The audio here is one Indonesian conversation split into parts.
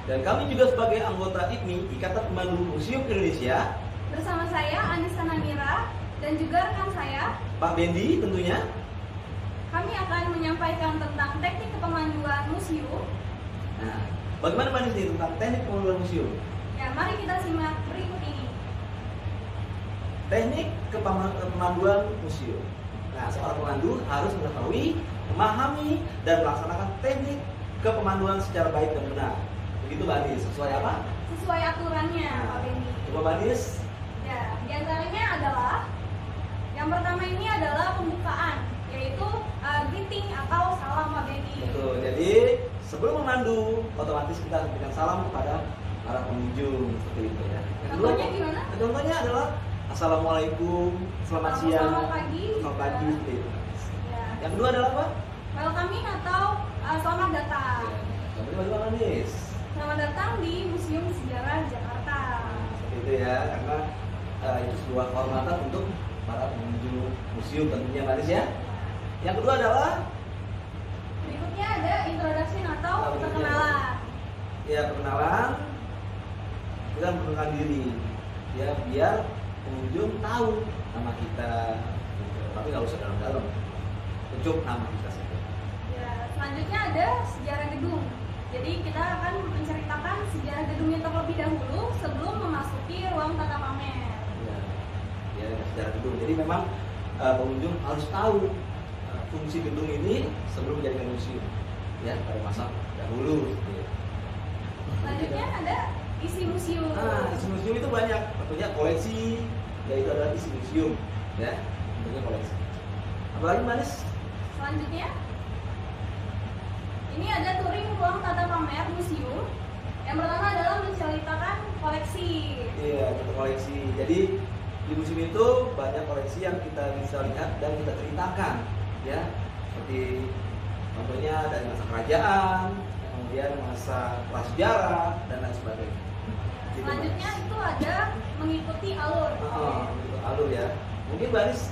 Dan kami juga sebagai anggota IPMI, Ikatan Pemandu Museum Indonesia, bersama saya Anissa Namira dan juga rekan saya Pak Bendi tentunya. Kami akan menyampaikan tentang teknik kepemanduan museum. Nah, bagaimana Mbak Nisi tentang teknik pemanduan museum? Ya, mari kita simak berikut ini. Teknik kepemanduan museum. Nah, seorang pemandu harus mengetahui, memahami, dan melaksanakan teknik kepemanduan secara baik dan benar. Begitu Mbak Nis, sesuai apa? Sesuai aturannya, Pak Bendi. Coba Mbak Nis. Ya, diantaranya adalah yang pertama ini adalah pembukaan, yaitu greeting atau salam, Pak Bendi. Betul. Jadi sebelum memandu, otomatis kita memberikan salam kepada para pengunjung seperti itu ya. Contohnya gimana? Contohnya adalah Assalamualaikum, selamat siang, Selamat pagi. selamat pagi seperti itu. Ya. Yang kedua adalah apa? Welcoming atau selamat datang. Yang kedua bagaimana Nis? Selamat datang di Museum Sejarah Jakarta. Seperti itu ya, karena itu sebuah kehormatan untuk para pengunjung museum tentunya Mbak Nis ya. Yang kedua adalah Berikutnya ada introduction atau Apa itu? perkenalan. ya perkenalan, kita memperkenalkan diri ya biar pengunjung tahu nama kita, gitu. Tapi nggak usah dalam-dalam, cukup nama kita saja. Ya, selanjutnya ada sejarah gedung. Jadi kita akan menceritakan sejarah gedungnya terlebih dahulu sebelum memasuki ruang tata pamer. Ya secara gedung. Jadi memang pengunjung harus tahu fungsi gedung ini sebelum menjadikan museum ya pada masa dahulu. Gitu. Selanjutnya ada isi museum. Nah, isi museum itu banyak, tentunya koleksi, yaitu adalah isi museum, ya, tentunya koleksi. Apalagi Manis? Selanjutnya, ini ada touring ruang tata pamer museum. Yang pertama adalah menceritakan koleksi. Iya, kita koleksi. Jadi di museum itu banyak koleksi yang kita bisa lihat dan kita ceritakan, ya, seperti contohnya dari masa kerajaan, kemudian masa prasejarah dan lain sebagainya. Gitu, Selanjutnya itu ada mengikuti alur. Alur ya. Mungkin Baris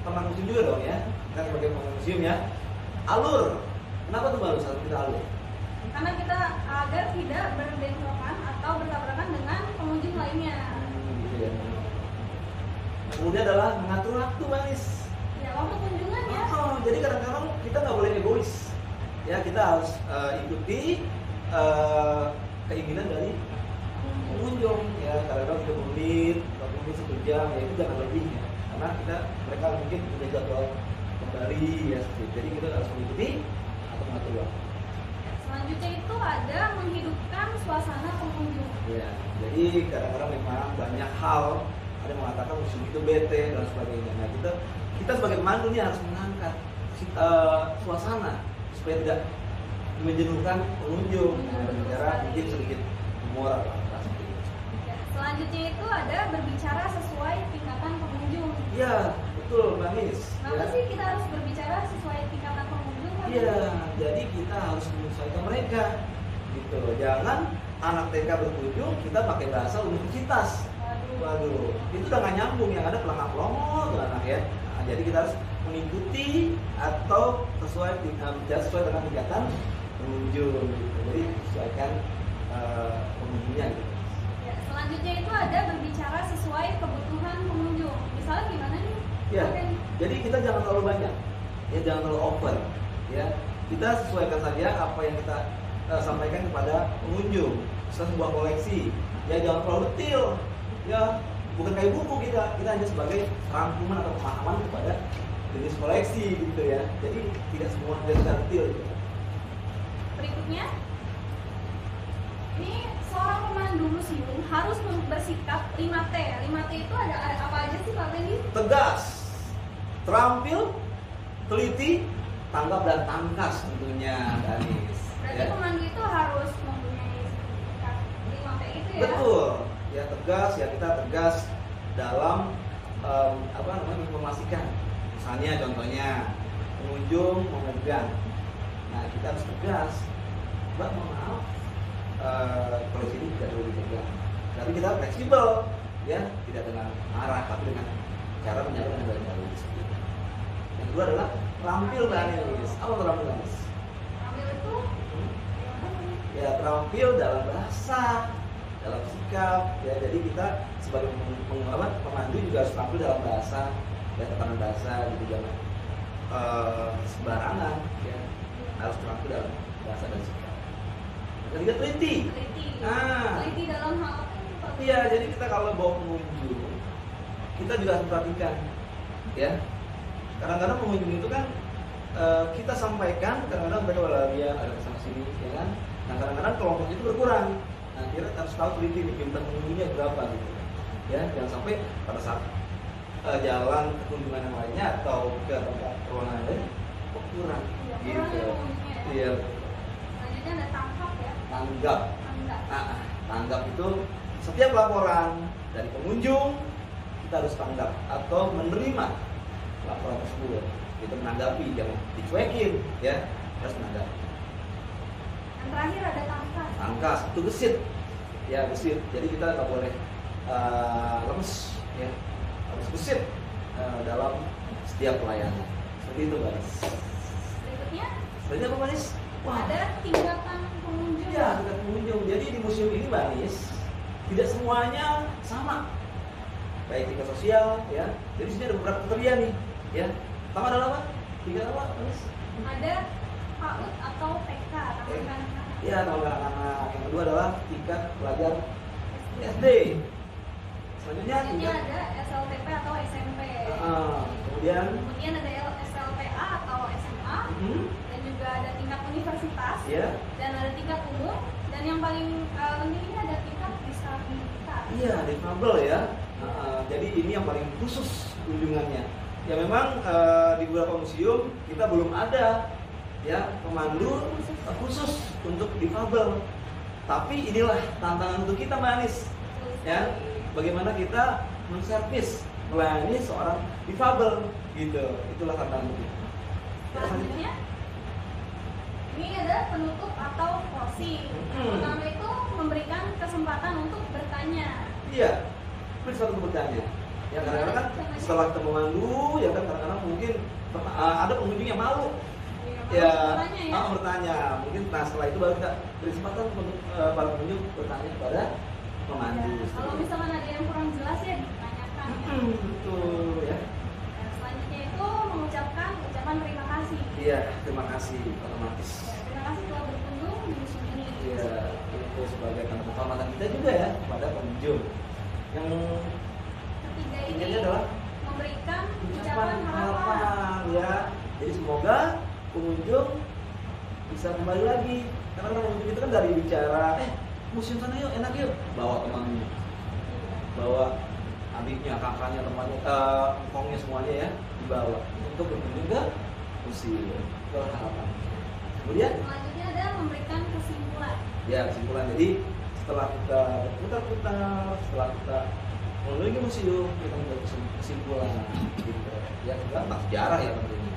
pernah museum juga dong ya. Kita sebagai pengunjung museum ya. Alur. Kenapa tuh Baris harus kita alur? Karena kita agar tidak berbentrokan atau bertabrakan dengan pengunjung lainnya. Gitu ya. Kemudian adalah mengatur waktu Baris. Ya, waktu kunjungan ya. Jadi kadang-kadang kita nggak boleh egois. Ya kita harus ikuti keinginan dari pengunjung ya, kadang-kadang 30 menit, 40 menit, 1 jam, ya itu jangan lebih ya, karena mereka mungkin punya jadwal kembali ya, jadi kita harus mengikuti atau mengatur waktu. Selanjutnya itu ada menghidupkan suasana pengunjung. Ya, jadi kadang-kadang memang banyak hal, ada yang mengatakan museum itu bete dan sebagainya. Nah kita sebagai pemandu nih harus mengangkat suasana supaya tidak menjenuhkan pengunjung dengan cara mungkin sedikit humor atau apa seperti itu. Ya, selanjutnya itu ada berbicara sesuai tingkatan pengunjung. Iya, betul Mbak Nis. Kenapa sih kita harus berbicara sesuai tingkatan pengunjung? Iya, jadi kita harus menyesuaikan mereka gitu. Jangan anak TK berkunjung kita pakai bahasa universitas. Waduh, itu udah nggak nyambung, yang ada pelangak-pelongo tuh anak ya. Nah, jadi kita harus mengikuti atau sesuai dengan kegiatan pengunjung gitu. Jadi sesuaikan pengunjungnya gitu. Ya, selanjutnya itu ada berbicara sesuai kebutuhan pengunjung. Misalnya gimana nih? Ya, Oke. jadi kita jangan terlalu banyak, ya jangan terlalu over, ya. Kita sesuaikan saja apa yang kita sampaikan kepada pengunjung. Misalnya sebuah koleksi, ya jangan terlalu detail, ya bukan kayak buku kita hanya sebagai rangkuman atau pemahaman kepada jenis koleksi gitu ya. Jadi tidak semua harus detail. Gitu. Berikutnya, ini seorang pemandu museum harus bersikap 5T. 5T itu ada apa aja sih Pak Bendi? Tegas, terampil, teliti, tanggap dan tangkas tentunya, Danis. Berarti pemandu itu harus mempunyai sikap 5T itu ya? Betul, ya tegas, ya kita tegas dalam informasikan. Misalnya contohnya pengunjung memegang, nah kita harus tegas. Mbak mohon maaf, kalau sini tidak perlu dipegang. Tapi kita fleksibel, ya tidak dengan marah, tapi dengan cara menyampaikan dengan baik. Yang kedua adalah terampil Mbak Anis. Apa terampil Anis? Terampil itu ya terampil dalam bahasa, dalam sikap, ya. Jadi kita sebagai pemandu juga harus terampil dalam bahasa, ya, tatanan bahasa, gitu, jangan sembarangan, ya. Harus terampil dalam bahasa dan sikap. Yang ketiga, teliti. Teliti dalam hal apa? Iya, jadi kita kalau bawa pengunjung, kita juga harus perhatikan, ya. Kadang-kadang pengunjung itu kan kita sampaikan, kadang-kadang mereka berlarian, ada kesana sini, ya kan. Nah, kadang-kadang kelompok itu berkurang. Nah, kita harus tahu teliti jumlah pengunjungnya berapa, gitu. Ya, jangan sampai pada saat jalan ke kunjungan yang lainnya atau ke tempat ruangan lain kok kurang, gitu. Iya. Selanjutnya ada tangkap, ya. Tanggap. Tanggap. Tanggap itu setiap laporan dari pengunjung kita harus tanggap atau menerima laporan tersebut. Kita menanggapi, jangan dicuekin, ya, harus menanggapi. Yang terakhir ada tangkas. Tangkas itu gesit, ya, gesit. Jadi kita nggak boleh lemes, ya, harus gesit dalam setiap pelayanan. Seperti itu, guys. Berikutnya apa, Manis? Ada tingkatan pengunjung. Ya, tingkat pengunjung. Jadi di museum ini, Manis, tidak semuanya sama. Baik tingkat sosial, ya. Jadi sini ada beberapa kriteria nih, ya. Pertama adalah apa? Tingkat apa, Manis? Ada PAUD atau TK, tapi anak-anak. Ya, kalau anak-anak. Yang kedua adalah tingkat pelajar SD. Selanjutnya ada SLTP atau SMP. Kemudian ada SLPA atau SMA. Dan juga ada tingkat universitas. Ya. Dan ada tingkat umum. Dan yang paling penting ini ada tingkat disabilitas. Iya, difabel, ya. Jadi ini yang paling khusus kunjungannya. Ya, memang di beberapa museum kita belum ada, ya, pemandu khusus untuk difabel. Tapi inilah tantangan untuk kita, Mbak Anis, ya. Bagaimana kita menservis, melayani seorang difabel, gitu. Itulah tantangan kita. Selanjutnya, ini ada penutup atau closing. Pertama itu memberikan kesempatan untuk bertanya. Iya, bisa untuk bertanya. Ya, kadang-kadang kan setelah kita memandu, ya kan kadang-kadang mungkin ada pengunjung yang malu. Ya, bertanya. Mungkin setelah itu baru kita beri kesempatan untuk para pengunjung bertanya kepada pemandu. Ya, kalau misalkan ada yang kurang jelas, ya ditanyakan. Betul, ya. Selanjutnya itu mengucapkan ucapan terima kasih. Iya, terima kasih otomatis. Ya, terima kasih telah berkunjung di museum ini. Iya, itu sebagai tanda penghormatan kita juga, ya, kepada pengunjung. Yang ketiga ini adalah memberikan ucapan harapan, ya. Jadi semoga pengunjung bisa kembali lagi. Karena pengunjung itu kan dari bicara, museum sana yuk, enak yuk, bawa temannya, bawa adiknya, kakaknya, temannya, engkongnya, semuanya, ya, dibawa untuk berkunjung ke museum. Itu harapan. Kemudian selanjutnya ada memberikan kesimpulan. Ya, kesimpulan. Jadi setelah kita berputar-putar, setelah kita mengunjungi museum, kita membuat kesimpulan, gitu. Ya, tentang sejarah, ya, tentunya.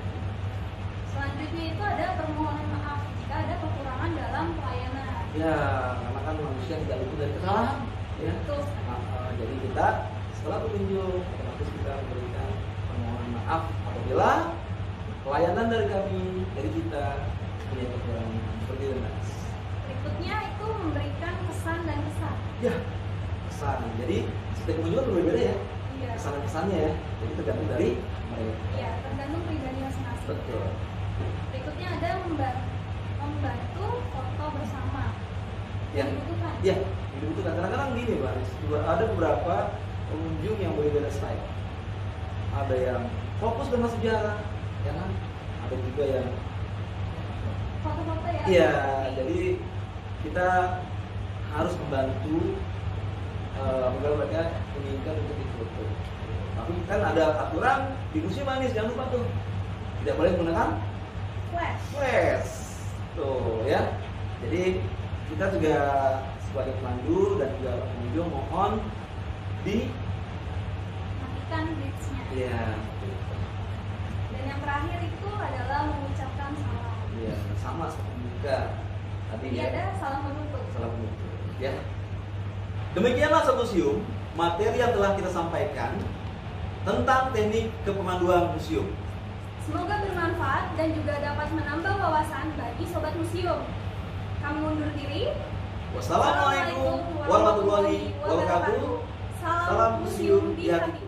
Selanjutnya itu ada permohonan maaf jika ada kekurangan dalam pelayanan. Ya, karena kan manusia tidak luput dari kesalahan, ya. Betul. Jadi kita setelah berkunjung, otomatis kita memberikan permohonan maaf apabila pelayanan dari kami, dari kita punya kekurangan. Seperti itu, Mas. Berikutnya itu memberikan kesan dan kesan. Ya, kesan. Jadi setiap pengunjung kan berbeda, ya. Iya. Kesan dan kesannya, ya. Jadi tergantung dari mereka. Iya, tergantung pribadi masing-masing. Betul. Berikutnya ada membantu foto bersama. Ya. Dibutuhkan. Ya, dibutuhkan. Kadang-kadang gini, Bang. Ada beberapa pengunjung yang berbeda style. Ada yang fokus dengan sejarah, ya kan? Ada juga yang Foto-foto, ya. iya, jadi kita harus membantu apabila mereka menginginkan untuk difoto. Tapi kan ada aturan di museum, Manis, jangan lupa tuh, tidak boleh menggunakan flash. Tuh, ya. Jadi kita juga sebagai pemandu dan juga pengunjung mohon matikan blitz-nya. Iya. Dan yang terakhir itu adalah mengucapkan salam. Iya, sama seperti juga tadi, Jadi ya. ada salam penutup. Salam penutup, ya. Demikianlah Sobat Museum, materi yang telah kita sampaikan tentang teknik kepemanduan museum. Semoga bermanfaat dan juga dapat menambah wawasan bagi Sobat Museum. Kami undur diri. Wassalamualaikum warahmatullahi wabarakatuh. Salam museum di hati.